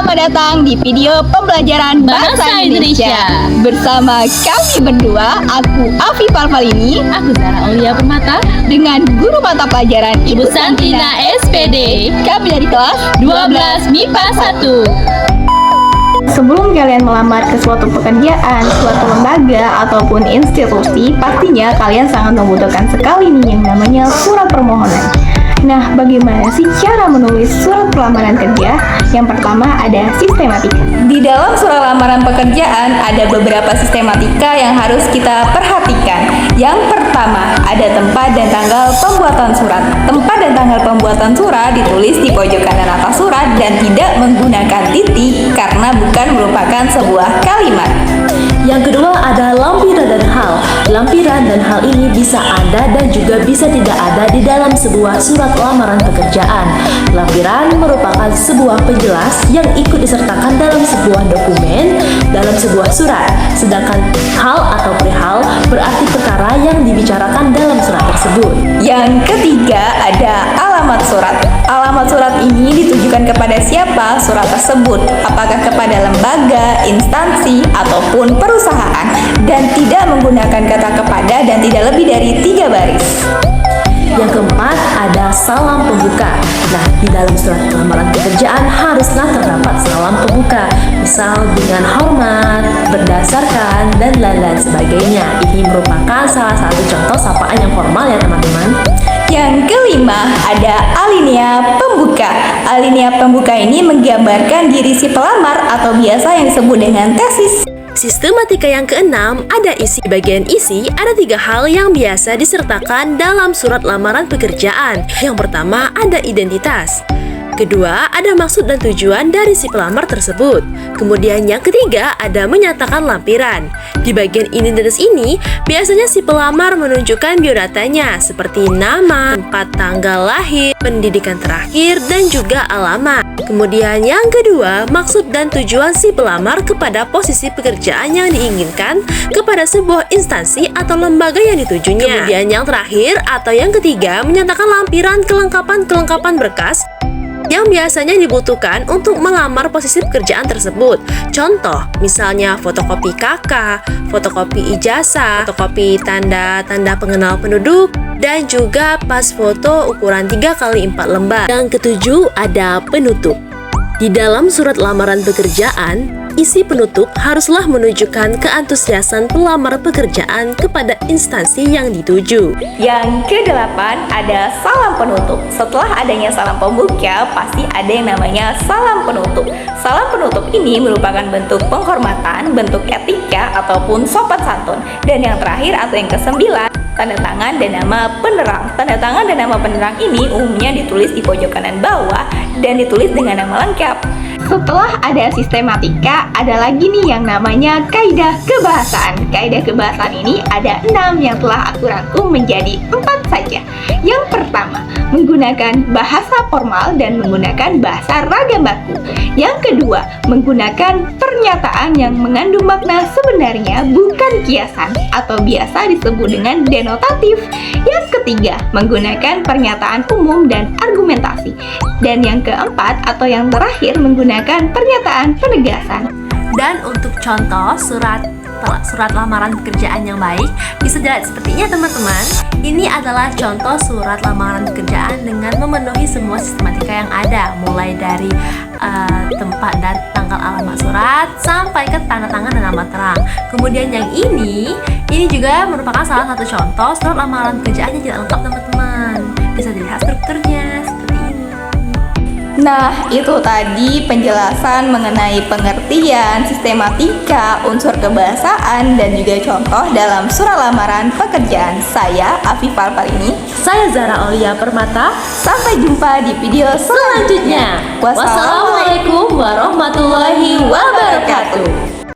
Selamat datang di video pembelajaran Bahasa Indonesia. Bersama kami berdua, aku Afi Palpalini, Aku Zara Aulia Permata, dengan guru mata pelajaran Ibu Santina SPD. Kami dari kelas 12 MIPA 1. Sebelum kalian melamar ke suatu pekerjaan, suatu lembaga, ataupun institusi, pastinya kalian sangat membutuhkan sekali nih yang namanya surat permohonan. Nah, bagaimana sih cara menulis surat lamaran kerja? Yang pertama ada sistematika. Di dalam surat lamaran pekerjaan ada beberapa sistematika yang harus kita perhatikan. Yang pertama ada tempat dan tanggal pembuatan surat. Tempat dan tanggal pembuatan surat ditulis di pojok kanan atas surat dan tidak menggunakan titik karena bukan merupakan sebuah kalimat. Yang kedua ada lampiran dan hal. Lampiran dan hal ini bisa ada dan juga bisa tidak ada di dalam sebuah surat lamaran pekerjaan. Lampiran merupakan sebuah penjelas yang ikut disertakan dalam sebuah dokumen, dalam sebuah surat. Sedangkan hal atau perihal berarti perkara yang dibicarakan dalam surat tersebut. Yang ketiga ada alamat surat. Alamat surat ini ditujukan kepada siapa surat tersebut, apakah kepada lembaga, instansi, ataupun perusahaan, dan tidak menggunakan kata kepada dan tidak lebih dari 3 baris. Yang keempat ada salam pembuka. Nah, di dalam surat lamaran pekerjaan haruslah terdapat salam pembuka. Misal dengan hormat, berdasarkan, dan lain-lain sebagainya. Ini merupakan salah satu contoh sapaan yang formal ya teman-teman. Yang kelima ada alinea pembuka. Alinea pembuka ini menggambarkan diri si pelamar atau biasa yang disebut dengan tesis. Sistematika yang keenam ada isi. Bagian isi ada 3 hal yang biasa disertakan dalam surat lamaran pekerjaan. Yang pertama ada identitas. Kedua, ada maksud dan tujuan dari si pelamar tersebut. Kemudian yang ketiga, ada menyatakan lampiran. Di bagian identitas ini, biasanya si pelamar menunjukkan biodatanya seperti nama, tempat tanggal lahir, pendidikan terakhir, dan juga alamat. Kemudian yang kedua, maksud dan tujuan si pelamar kepada posisi pekerjaan yang diinginkan kepada sebuah instansi atau lembaga yang ditujunya. Kemudian yang terakhir atau yang ketiga, menyatakan lampiran kelengkapan berkas yang biasanya dibutuhkan untuk melamar posisi pekerjaan tersebut. Contoh, misalnya fotokopi KK, fotokopi ijazah, fotokopi tanda pengenal penduduk, dan juga pas foto ukuran 3x4 lembar. Yang ketujuh ada penutup. Di dalam surat lamaran pekerjaan, isi penutup haruslah menunjukkan keantusiasan pelamar pekerjaan kepada instansi yang dituju. Yang kedelapan ada salam penutup. Setelah adanya salam pembuka, pasti ada yang namanya salam penutup. Salam penutup ini merupakan bentuk penghormatan, bentuk etika, ataupun sopan santun. Dan yang terakhir atau yang kesembilan, tanda tangan dan nama penerang. Tanda tangan dan nama penerang ini umumnya ditulis di pojok kanan bawah dan ditulis dengan nama lengkap. Setelah ada sistematika, ada lagi nih yang namanya kaidah kebahasaan. Kaidah kebahasaan ini ada 6 yang telah aku rangkum menjadi 4 saja. Yang pertama, menggunakan bahasa formal dan menggunakan bahasa ragam baku. Yang kedua, menggunakan pernyataan yang mengandung makna sebenarnya bukan kiasan atau biasa disebut dengan denotatif. Yang ketiga, menggunakan pernyataan umum dan argumentasi. Dan yang keempat atau yang terakhir, menggunakan pernyataan penegasan. Dan untuk contoh surat lamaran pekerjaan yang baik bisa dilihat seperti ini ya teman-teman. Ini adalah contoh surat lamaran pekerjaan dengan memenuhi semua sistematika yang ada, mulai dari tempat dan tanggal alamat surat sampai ke tanda tangan dan nama terang. Kemudian yang ini juga merupakan salah satu contoh surat lamaran pekerjaan yang tidak lengkap teman-teman. Bisa dilihat strukturnya seperti ini. Nah, itu tadi penjelasan mengenai pengertian, sistematika, unsur kebahasaan, dan juga contoh dalam surat lamaran pekerjaan. Saya, Afif Palpalini. Saya Zara Aulia Permata. Sampai jumpa di video selanjutnya. Wassalamualaikum warahmatullahi wabarakatuh.